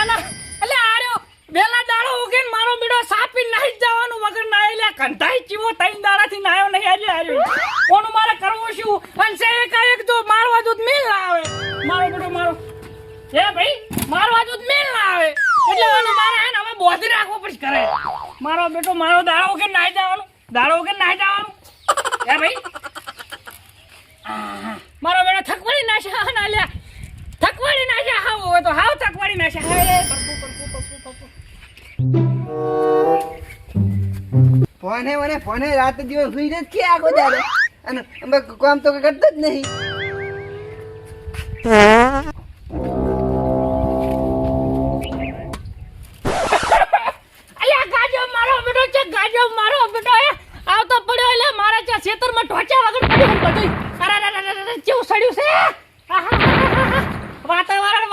ના ના એટલે આર્યો વેલા દાડો ઉગીને મારો બીડો સાપી નાહી જવાનું વગર નાહી લે કંટાઈ ચીવો તઈ દાડાથી નાયો નહીં આજે આર્યો કોનું મારે કરવું શું અને સે એક તો મારવા દૂધ મિલ ના આવે મારો બીડો મારો એ ભાઈ મારવા દૂધ મિલ ના આવે એટલે મને મારે હે ને હવે બોધી રાખવો પડશે કરે મારો બેટો મારો દાડો ઉગીને નાહી જવાનું દાડો ઉગીને નાહી જવાનું એ ભાઈ મારો બેટો થકવાડી નાશે ના લે થકવાડી નાશે હાવ હોય તો હાવ થકવાડી નાશે હા એ ફોને રાત દિવસ સુઈ જ કે આગો જારે અને અમે કામ તો કરતા જ નહીં અલ્યા ગાજો મારો બેટો છે ગાજો મારો બેટો એ આવતો પડ્યો એટલે મારા ચા ખેતરમાં ઢોચા વગર પડ્યું બધું અરે કેવું સડ્યું છે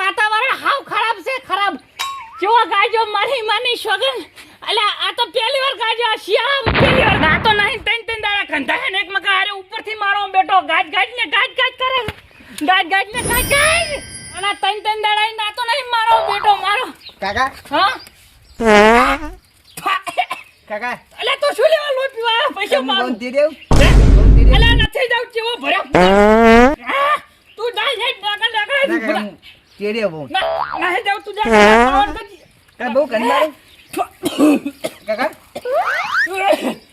વાતાવરણ હાવ ખરાબ છે ખરાબ કેવો ગાજો માની શોગન અલ્યા આ તો પહેલી વાર ગાજો શિયાળા પહેલી વાર ના તો નહીં ત્રણ દાડા ખંધા હે ને એક મકા હારે ઉપરથી મારો બેટો ગાજ ને ગાજ કરે ગાજ ને ગાજ અને ત્રણ દાડા ના તો નહીં મારો બેટો મારો કાકા હા કાકા અલ્યા તો શું લેવા લોટ પીવા પૈસા મારું બહુ દેવ અલ્યા નથી જાવ કેવો ભર્યો તું જાય છે ડાકા તેરે બહુ ના જાવ તું જા પાવન કરજી કા બહુ કંડાળો કાકા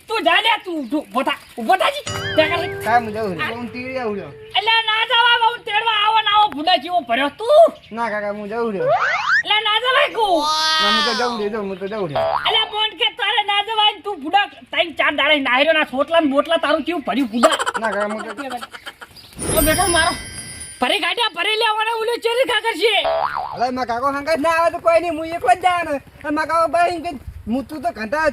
તું જા લે તું ઉભો થાજી ડાકા કામ જાવ બહુ તેરે આવડ્યો અલ્યા ના જવા બહુ તેડવા આવો ના આવો ભૂડા જેવો ભર્યો તું ના કાકા હું જાઉં રહ્યો અલ્યા ના જવાય કો ના હું તો જાઉં રહ્યો અલ્યા બોન કે તારે ના જવાય તું ભૂડા તાઈ ચાર દાડા નાહેરો ના છોટલા ને બોટલા તારું કેવું ભર્યું ભૂડા ના કાકા હું તો બેટો મારો ભરી ગાડ્યા ભરી લેવાને ઓલે ચેરી ખા કરશે અલે માં કાકો હંગાત ના આવે તો કોઈ નહીં હું એકલો જ જાવાનો માં કાકો ભાઈ કે હું તું તો ઘંટા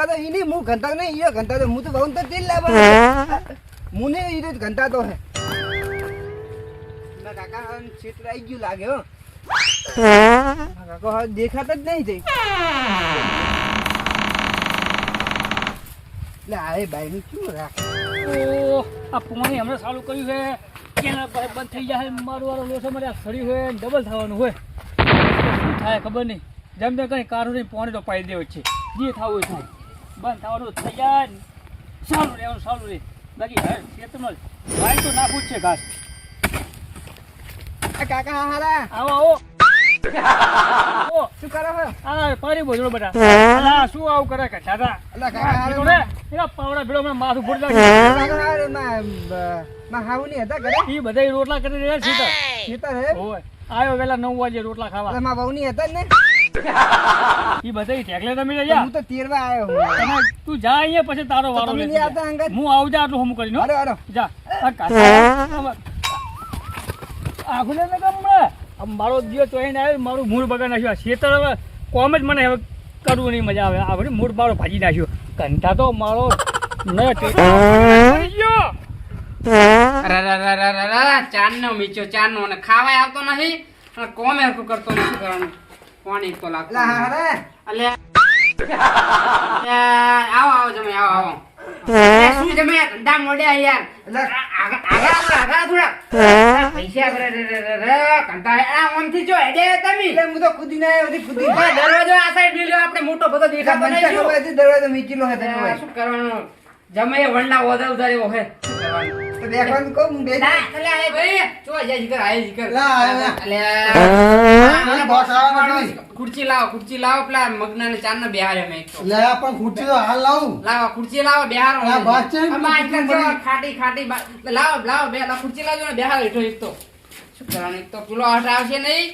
તો ઈ નહીં હું ઘંટા નહીં ઈ ઘંટા તો હું તો બહુ તો તેલ લાવવાનો મુને ઈ તો ઘંટા તો હે માં કાકા ક્ષેત્ર આવી ગયું લાગે હો કાકો દેખાતા જ નહીં જઈ લે આય ભાઈ નું શું રાખ ઓ આ પાણી હમણાં ચાલુ કર્યું છે કેના પર બંધ થઈ જાય મારું વાળો લોસો મારે સડી હોય ડબલ થવાનું હોય શું થાય ખબર નહીં જેમ તે કઈ કારું નહીં પાણી તો પાઈ દેવું છે જે થવું થાય બંધ થવાનું થઈ જાય સારું રહે બાકી હે ખેતરમાં ભાઈ તો નાખવું જ છે ઘાસ કાકા હારા આવો ઓ શું કરો હો આ પાણી બોજરો બેટા અલા શું આવું કરે કે દાદા અલા કાકા હારે એના પાવડા ભેડો મેં માથું ફૂટ કાકા હારે માં હાવની હતા ઘરે એ બધા રોટલા કરી રહ્યા છે ખેતર હે ઓય આયો વેલા 9 વાગે રોટલા ખાવા અલા માં વહુની હતા ને ઈ બધા ઢેકલે તમે રહ્યા હું તો તેરવા આવ્યો હું તું જા અહીંયા પછી તારો વારો તમે લેતી નહીં આવતા અંગત? હું આવું જા આટલું હમ કરીને હો. અરે જા આ આખુને ને ગમે મારો દિવસ ચોઈને આવ્યો મારું મૂળ બગાડ નાખ્યું આ શેતર હવે કોમ જ મને હવે કરવું નહીં મજા આવે આ વળી મૂળ મારો ભાજી નાખ્યો કંટા તો મારો ન ચાંદનો મીચો ચાંદનો અને ખાવાય આવતો નથી અને કોમે હરખું કરતો નથી કરવાનું પાણી તો લાગતો અલા હારે આવો જમે આવો શું જમે ધંધા મોડ્યા યાર આગળ થોડા પૈસા કંટા આમથી જો હેડે તમે એટલે હું તો કૂદીને આવ્યો હતી કૂદી દરવાજો આ સાઈડ લીધો આપણે મોટો બધો દેખાતો નહીં શું દરવાજો મીચીલો હે શું કરવાનું જમે વંડા ઓધા ઉધાર એવો હે શું કરવાનું તો બેઠવાનું કહું હું બેઠ અલે આય ભાઈ જો જાય જીકર આય જીકર ખુરચી લાવો પેલા મગના ને ચાર ને બેહારે મેં લાવો ખુરચી લાવો બેહારો ખાટી લાવો બે ખુરચી લાવજો ને બેહારો હેઠો એક તો શું કરવાનું એક તો પેલો હટ આવશે નહીં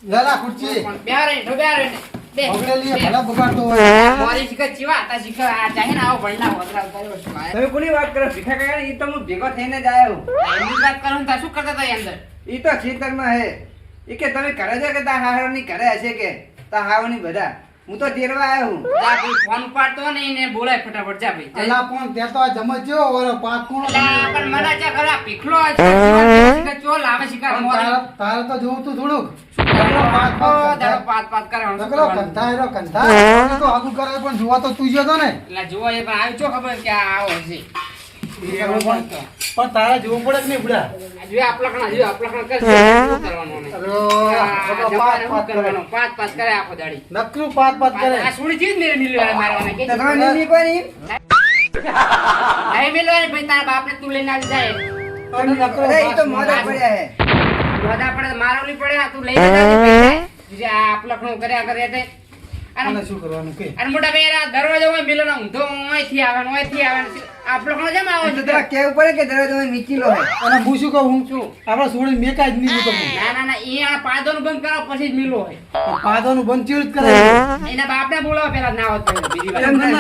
પણ બેહારે હેઠો બેહારે મારી શીખર ચીવા તા શીખર આ ચાહે ને આવો ભણના વદરા કર્યો શું તમે કોની વાત કરો ભીખા કાકા ઈ તો હું ભેગો થઈને જ આવ્યો એમની વાત કરું તા શું કરતા તા અંદર ઈ તો ખેતરમાં હે ઈ કે તમે ઘરે છે કે તા હાવની ઘરે હશે કે તા હાવની બધા હું તો તેરવા આવ્યો હું જા ભાઈ ફોન ઉપાડતો ને એને બોલાય ફટાફટ જા ભાઈ અલા પણ તે તો જમજો ઓરો પાકું અલા પણ મને ચા ઘરા પીખલો છે શીખર ચો લાવે શીખર મોર તારે તો જોવું તું થોડુંક પાત કરે નકરો કંધાયરો કંધા તો આગુ કરે પણ જોવા તો તું જો ને એટલે જોવા એ પણ આવી છો ખબર કે આ આવો છે પણ તારા જોવું પડે કે નહીં બુડા જો આપલા કણા કર શું કરવાનું ને જવાને શું કરવાનો? પાત કરે આખો દાડી. નકરું પાત કરે. આ સુડી ચીજ મેરે મિલવા મારવાના કે તો તમે નીકળી કોની નહીં મિલવાની ભાઈ તારા બાપને તું લઈને આવી જાય. અરે ઈ તો મોઢા પડ્યા હે બધા પડે મારવલી પડે આ તું લઈને જાજે પૈસા. જે આ અપલખણું કર્યા કરે તે. આને શું કરવાનું કે અને મોટા ભાઈ આ દરવાજો હોય મિલનો ઊંધો ઓયથી આવે અપલખણો જેમ આવે તો છે. તારા કેવું પડે કે દરવાજો મીચીલો હે અને હું શું કહું શું? આપણા છોડી મેકા જ નહીં તો ના ઈ આ પાદોનું બંધ કરો પછી જ મિલો હોય. પાદોનું બંધ ચીડ કરે એના બાપને બોલાવો પેલા ના હોત પહેલા બીજી વાર. એમ નહીં.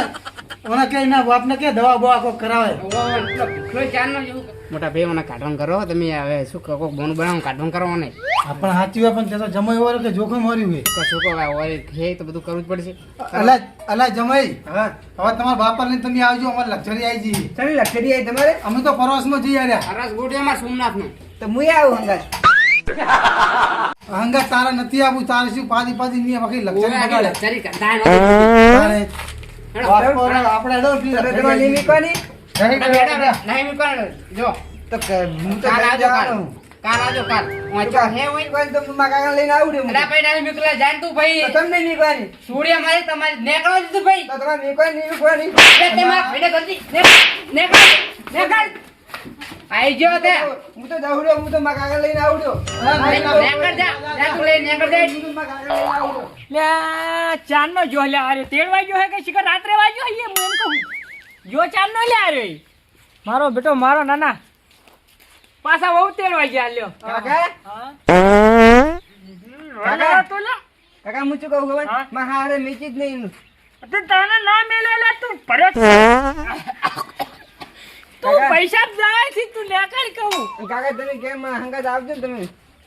ઓના કે ના બાપને કે દવા બવા કોક કરાવે મોટા ભાઈ મને કાઢવાનું કરો તમે હવે શું કહો બોનું બનાવું કાઢવાનું કરો નહીં પણ સાચી હોય પણ તે તો જમાઈ હોય કે જોખમ વાળ્યું હોય કશું કહો હોય હે તો બધું કરવું જ પડશે. અલા જમાઈ હા હવે તમારા બાપા લઈને તમે આવજો અમારે લક્ઝરી આવી જઈએ ચાલી લખડી આવી તમારે અમે તો પ્રવાસમાં જઈ આવ્યા સરસ ગોઠિયામાં સોમનાથનું. તો મુય આવું હંગાત હંગા તારા નથી આવું તારે શું પાદી નહીં વખત લક્ઝરી બગાડે લક્ઝરી કરતા તારે હેડો. આપણે હેડો તો તમે નહીં મીકવાની નહીં મૂકવાનું. જો તો હું તો કાલ ઘરે આવજો કાલ જવાનું. કાલ આવજો કાલ વાંચો હે હોય મીકવાની તો મારા કાકા લઈને આવડે હું. અલા ભાઈ નાની મિકલા જાણ તું ભાઈ તો તમને નહીં મીકવાની સુડિયા મારી તમારી નેકળો દીધું ભાઈ. તો તમે મીકવાની નહીં મીકવાની તે મારા ભાઈને જલ્દી નેકળ આઈ ગયો તે હું તો દહડ્યો હું તો મારા કાકા લઈને આવડ્યો નેકળ જા તું લઈ નેકળ જા. હું તો મારા કાકા લઈને આવડ્યો લ્યા ચાંદનો જો લ્યા અરે તેલ વાગ્યો હે કે શિખર રાત્રે વાગ્યો હે હું એમ કહું જો ચાંદનો લ્યા અરે મારો બેટો મારો નાના પાછા બહુ તેલ વાગ્યા લ્યો કાકા હા કાકા. તો લ્યા કાકા હું શું કહું ખબર હા? મારા હારે મીચી જ નહીં તું તને ના મેલે લે તું પડ્યો તું કાકા. પૈસા જાય છે તું નેકળ કહું કાકા તમે કેમ મારા હંગાત આવજો ને તમે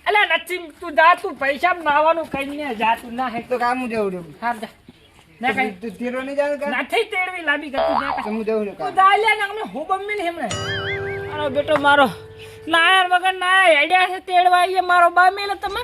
અલ્યા નથી તું જા તું પૈસા નાવાનું કઈ ને જા તું ના હે તો કામ હું જવું છું હાર જા ના કઈ તું તેરો નહીં જાણ કા નથી તેડવી લાંબી કર તું ના તો હું જવું છું તું કાકા. જા લે ને અમે હું બમ્મી ને હમણે મારો બેટો મારો નાયર વગર નાયર હેડ્યા છે તેડવા આવીએ મારો બા મેલે તમને